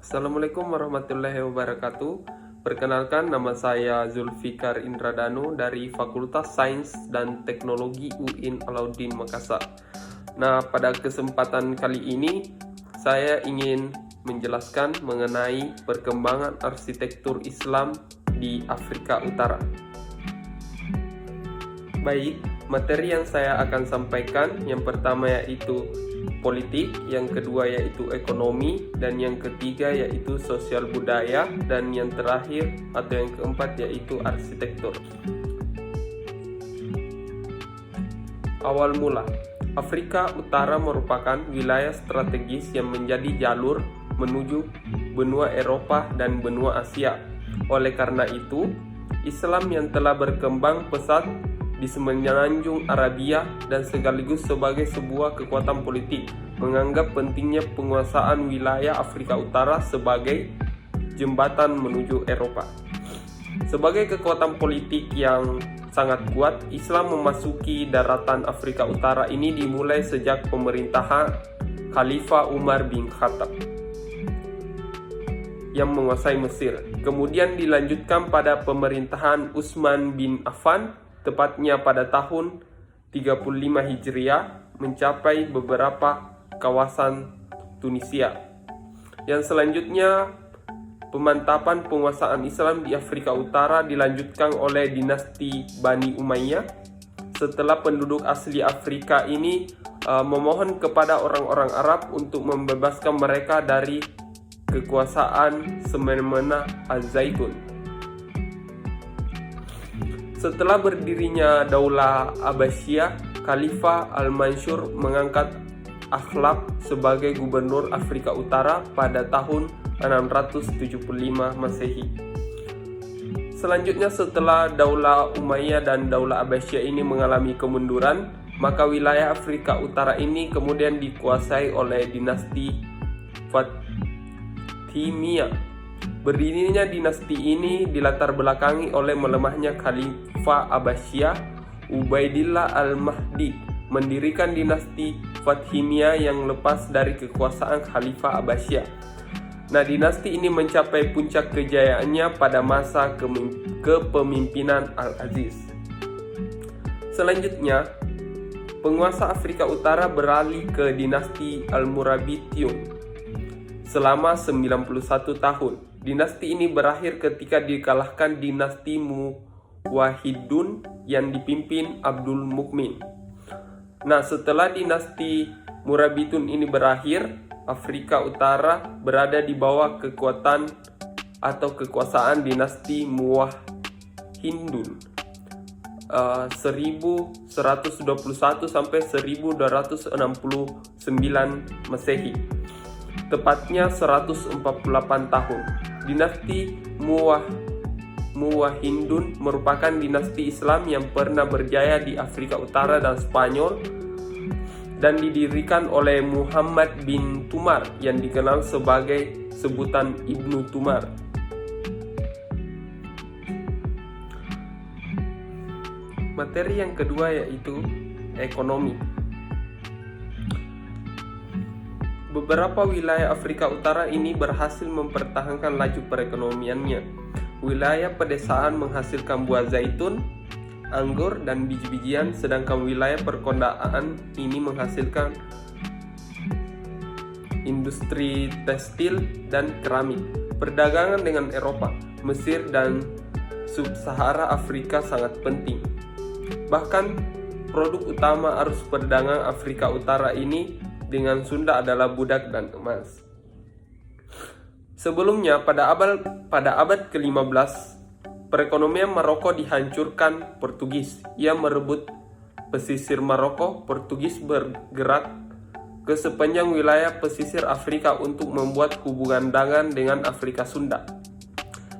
Assalamualaikum warahmatullahi wabarakatuh. Perkenalkan, nama saya Zulfikar Indradanu dari Fakultas Sains dan Teknologi UIN Alauddin Makassar. Nah, pada kesempatan kali ini saya ingin menjelaskan mengenai perkembangan arsitektur Islam di Afrika Utara. Baik, materi yang saya akan sampaikan yang pertama yaitu politik, yang kedua yaitu ekonomi, dan yang ketiga yaitu sosial budaya, dan yang terakhir atau yang keempat yaitu arsitektur. Awal mula, Afrika Utara merupakan wilayah strategis yang menjadi jalur menuju benua Eropa dan benua Asia. Oleh karena itu, Islam yang telah berkembang pesat di semenanjung Arabia dan sekaligus sebagai sebuah kekuatan politik, menganggap pentingnya penguasaan wilayah Afrika Utara sebagai jembatan menuju Eropa. Sebagai kekuatan politik yang sangat kuat, Islam memasuki daratan Afrika Utara ini dimulai sejak pemerintahan Khalifah Umar bin Khattab yang menguasai Mesir. Kemudian dilanjutkan pada pemerintahan Utsman bin Affan, tepatnya pada tahun 35 Hijriah, mencapai beberapa kawasan Tunisia. Yang selanjutnya, pemantapan penguasaan Islam di Afrika Utara dilanjutkan oleh dinasti Bani Umayyah. Setelah penduduk asli Afrika ini memohon kepada orang-orang Arab untuk membebaskan mereka dari kekuasaan semena-mena Az-Zaitun. Setelah berdirinya Daulah Abbasiyah, Khalifah Al-Mansur mengangkat Akhlaq sebagai gubernur Afrika Utara pada tahun 675 Masehi. Selanjutnya, setelah Daulah Umayyah dan Daulah Abbasiyah ini mengalami kemunduran, maka wilayah Afrika Utara ini kemudian dikuasai oleh dinasti Fatimiyah. Berdirinya dinasti ini dilatar belakangi oleh melemahnya Khalifah Abbasiyah. Ubaidillah Al-Mahdi mendirikan dinasti Fatimiyah yang lepas dari kekuasaan Khalifah Abbasiyah. Nah, dinasti ini mencapai puncak kejayaannya pada masa kepemimpinan Al-Aziz. Selanjutnya, penguasa Afrika Utara beralih ke dinasti Al-Murabitiyun selama 91 tahun. Dinasti ini berakhir ketika dikalahkan dinasti Muwahhidun yang dipimpin Abdul Mukmin. Nah, setelah dinasti Murabitun ini berakhir, Afrika Utara berada di bawah kekuatan atau kekuasaan dinasti Muwahhidun 1121 sampai 1269 Masehi. Tepatnya 148 tahun. Dinasti Muwahhidun merupakan dinasti Islam yang pernah berjaya di Afrika Utara dan Spanyol dan didirikan oleh Muhammad bin Tumar yang dikenal sebagai sebutan Ibnu Tumar. Materi yang kedua yaitu ekonomi. Beberapa wilayah Afrika Utara ini berhasil mempertahankan laju perekonomiannya. Wilayah pedesaan menghasilkan buah zaitun, anggur, dan biji-bijian, sedangkan wilayah perkotaan ini menghasilkan industri tekstil dan keramik. Perdagangan dengan Eropa, Mesir, dan Sub-Sahara Afrika sangat penting. Bahkan produk utama arus perdagangan Afrika Utara ini dengan Sunda adalah budak dan emas. Sebelumnya, pada abad ke-15, perekonomian Maroko dihancurkan Portugis. Ia merebut pesisir Maroko. Portugis bergerak ke sepanjang wilayah pesisir Afrika untuk membuat hubungan dagang dengan Afrika Sunda.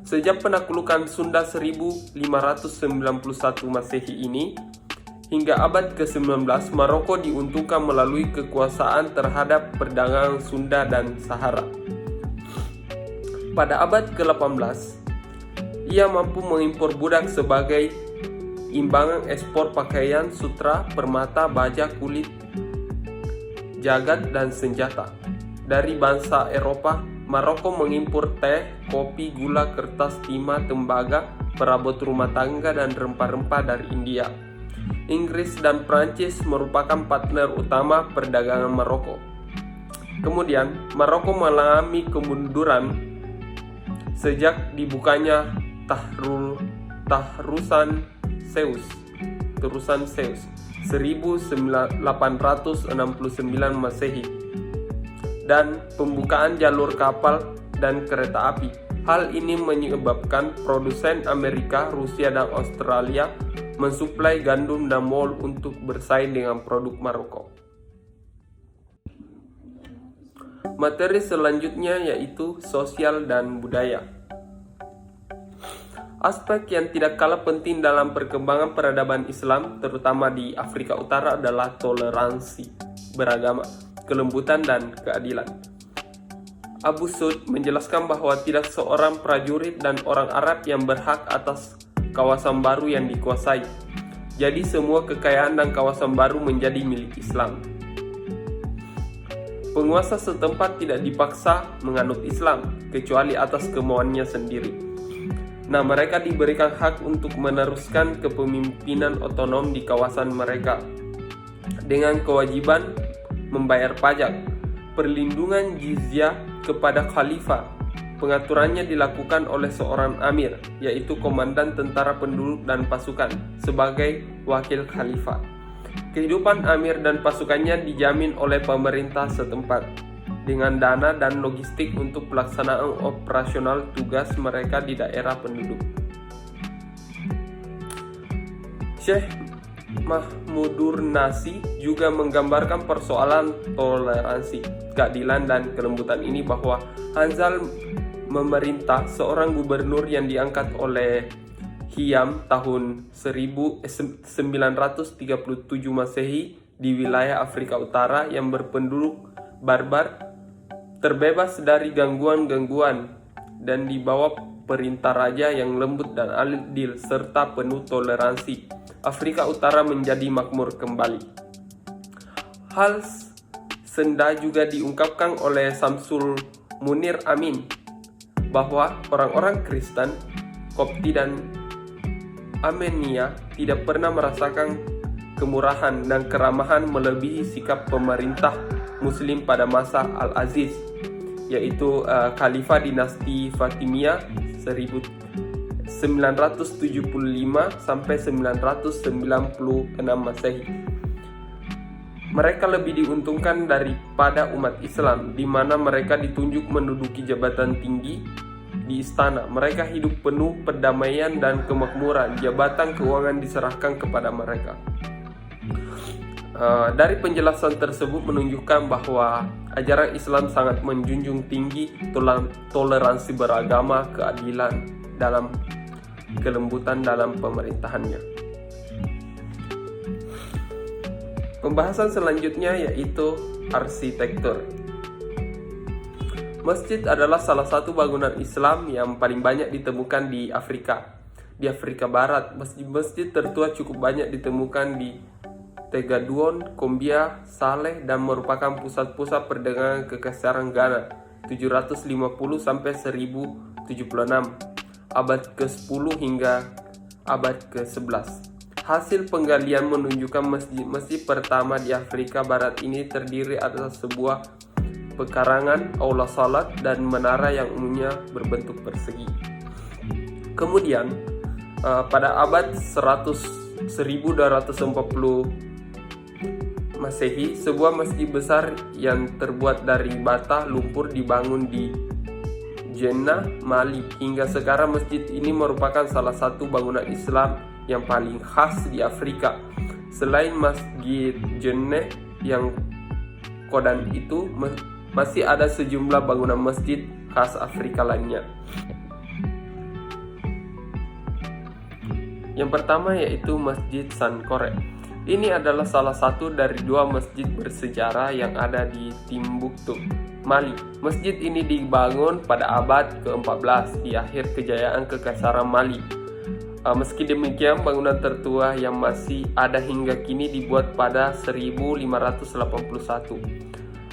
Sejak penaklukan Sunda 1591 Masehi ini, hingga abad ke-19, Maroko diuntungkan melalui kekuasaan terhadap perdagangan Sunda dan Sahara. Pada abad ke-18, ia mampu mengimpor budak sebagai imbangan ekspor pakaian, sutra, permata, baja, kulit, jagat, dan senjata dari bangsa Eropa Maroko mengimpor teh, kopi, gula, kertas, timah, tembaga, perabot rumah tangga, dan rempah-rempah dari India. Inggris dan Prancis merupakan partner utama perdagangan Maroko. Kemudian, Maroko mengalami kemunduran sejak dibukanya Tarusan Seus 1869 Masehi dan pembukaan jalur kapal dan kereta api. Hal ini menyebabkan produsen Amerika, Rusia, dan Australia mensuplai gandum dan mol untuk bersaing dengan produk Maroko. Materi selanjutnya yaitu sosial dan budaya. Aspek yang tidak kalah penting dalam perkembangan peradaban Islam, terutama di Afrika Utara, adalah toleransi beragama, kelembutan, dan keadilan. Abu Sud menjelaskan bahwa tidak seorang prajurit dan orang Arab yang berhak atas kawasan baru yang dikuasai. Jadi semua kekayaan dan kawasan baru menjadi milik Islam. Penguasa setempat tidak dipaksa menganut Islam, kecuali atas kemauannya sendiri. Nah, mereka diberikan hak untuk meneruskan kepemimpinan otonom di kawasan mereka dengan kewajiban membayar pajak, perlindungan jizyah kepada khalifah. Pengaturannya dilakukan oleh seorang amir, yaitu komandan tentara penduduk dan pasukan, sebagai wakil khalifah. Kehidupan amir dan pasukannya dijamin oleh pemerintah setempat dengan dana dan logistik untuk pelaksanaan operasional tugas mereka di daerah penduduk. Syekh Mahmudur Nasi juga menggambarkan persoalan toleransi, keadilan, dan kelembutan ini bahwa Hanzal memerintah seorang gubernur yang diangkat oleh Hiyam tahun 1937 Masehi di wilayah Afrika Utara yang berpenduduk barbar, terbebas dari gangguan-gangguan, dan di bawah perintah raja yang lembut dan adil serta penuh toleransi, Afrika Utara menjadi makmur kembali. Hal senda juga diungkapkan oleh Samsul Munir Amin bahwa orang-orang Kristen, Kopti, dan Armenia tidak pernah merasakan kemurahan dan keramahan melebihi sikap pemerintah Muslim pada masa Al-Aziz, yaitu Khalifah dinasti Fatimiyah 1975 sampai 996 Masehi. Mereka lebih diuntungkan daripada umat Islam, di mana mereka ditunjuk menduduki jabatan tinggi di istana. Mereka hidup penuh perdamaian dan kemakmuran. Jabatan keuangan diserahkan kepada mereka. Dari penjelasan tersebut menunjukkan bahwa ajaran Islam sangat menjunjung tinggi toleransi beragama, keadilan, dalam kelembutan dalam pemerintahannya. Pembahasan selanjutnya yaitu arsitektur. Masjid adalah salah satu bangunan Islam yang paling banyak ditemukan di Afrika. Di Afrika Barat, masjid-masjid tertua cukup banyak ditemukan di Tegaduon, Kombia, Saleh, dan merupakan pusat-pusat perdagangan Kekaisaran Ghana 750 sampai 1076, abad ke-10 hingga abad ke-11. Hasil penggalian menunjukkan masjid-masjid pertama di Afrika Barat ini terdiri atas sebuah pekarangan, aula salat, dan menara yang umumnya berbentuk persegi. Kemudian, pada abad 1240 Masehi, sebuah masjid besar yang terbuat dari bata lumpur dibangun di Jannah, Mali. Hingga sekarang masjid ini merupakan salah satu bangunan Islam yang paling khas di Afrika. Selain Masjid Jannah yang kodan itu, masih ada sejumlah bangunan masjid khas Afrika lainnya. Yang pertama yaitu Masjid Sankore. Ini adalah salah satu dari dua masjid bersejarah yang ada di Timbuktu, Mali. Masjid ini dibangun pada abad ke-14 di akhir kejayaan Kekaisaran Mali. Meski demikian, bangunan tertua yang masih ada hingga kini dibuat pada 1581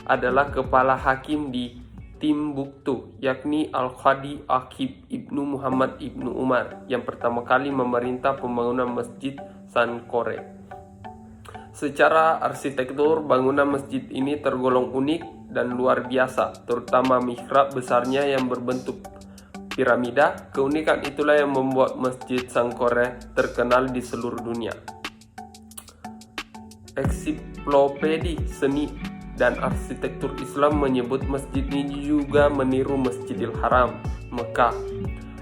adalah Kepala Hakim di Timbuktu, yakni Al-Qadi Aqib Ibnu Muhammad Ibnu Umar yang pertama kali memerintah pembangunan Masjid Sankore. Secara arsitektur, bangunan masjid ini tergolong unik dan luar biasa, terutama mihrab besarnya yang berbentuk piramida. Keunikan itulah yang membuat Masjid Sankore terkenal di seluruh dunia. Ensiklopedi Seni dan Arsitektur Islam menyebut masjid ini juga meniru Masjidil Haram, Mekah.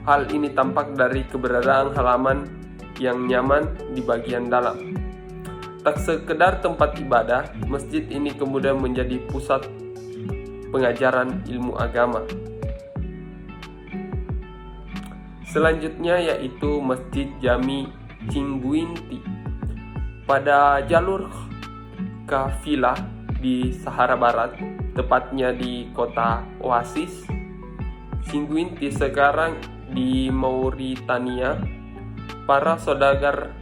Hal ini tampak dari keberadaan halaman yang nyaman di bagian dalam. Tak sekedar tempat ibadah, masjid ini kemudian menjadi pusat pengajaran ilmu agama. Selanjutnya yaitu Masjid Jami Cingguinti. Pada jalur kafilah di Sahara Barat, tepatnya di kota Oasis Cingguinti sekarang di Mauritania, para saudagar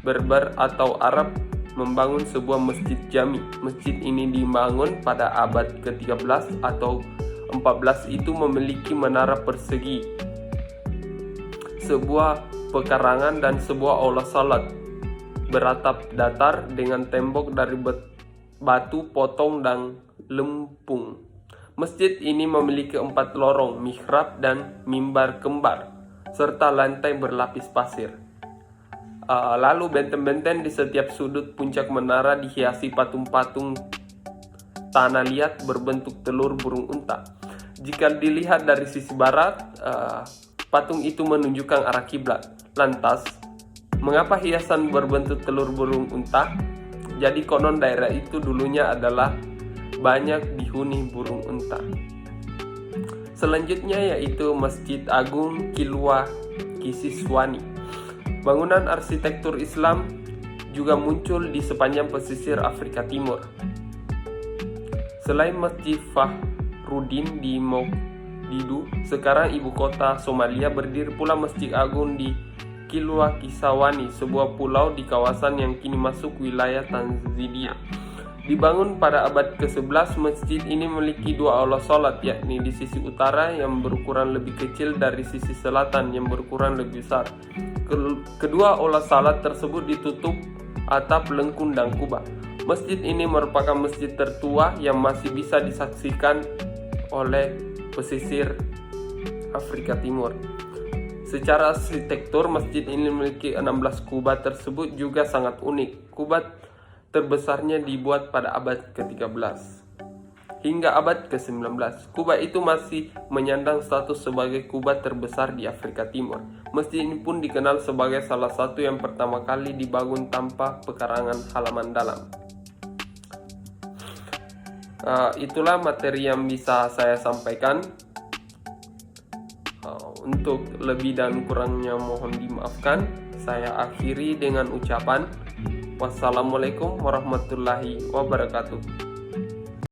Berber atau Arab membangun sebuah masjid jami. Masjid ini dibangun pada abad ke-13 atau 14 itu memiliki menara persegi, sebuah pekarangan dan sebuah aula salat beratap datar dengan tembok dari batu potong dan lempung. Masjid ini memiliki 4 lorong, mihrab dan mimbar kembar, serta lantai berlapis pasir. Lalu benteng-benteng di setiap sudut puncak menara dihiasi patung-patung tanah liat berbentuk telur burung unta. Jika dilihat dari sisi barat, patung itu menunjukkan arah kiblat. Lantas, mengapa hiasan berbentuk telur burung unta? Jadi konon daerah itu dulunya adalah banyak dihuni burung unta. Selanjutnya yaitu Masjid Agung Kilwa Kisiswani. Bangunan arsitektur Islam juga muncul di sepanjang pesisir Afrika Timur. Selain Masjid Fakhruddin di Mogadishu, sekarang ibu kota Somalia, berdiri pula Masjid Agung di Kilwa Kisawani, sebuah pulau di kawasan yang kini masuk wilayah Tanzania. Dibangun pada abad ke-11, masjid ini memiliki 2 aula salat, yakni di sisi utara yang berukuran lebih kecil dari sisi selatan yang berukuran lebih besar. Kedua aula salat tersebut ditutup atap lengkung dan kubah. Masjid ini merupakan masjid tertua yang masih bisa disaksikan oleh pesisir Afrika Timur. Secara arsitektur, masjid ini memiliki 16 kubah tersebut juga sangat unik. Kubah terbesarnya dibuat pada abad ke-13 hingga abad ke-19. Kubah itu masih menyandang status sebagai kubah terbesar di Afrika Timur. Masjid ini pun dikenal sebagai salah satu yang pertama kali dibangun tanpa pekarangan halaman dalam. Itulah materi yang bisa saya sampaikan. Untuk lebih dan kurangnya mohon dimaafkan. Saya akhiri dengan ucapan wassalamualaikum warahmatullahi wabarakatuh.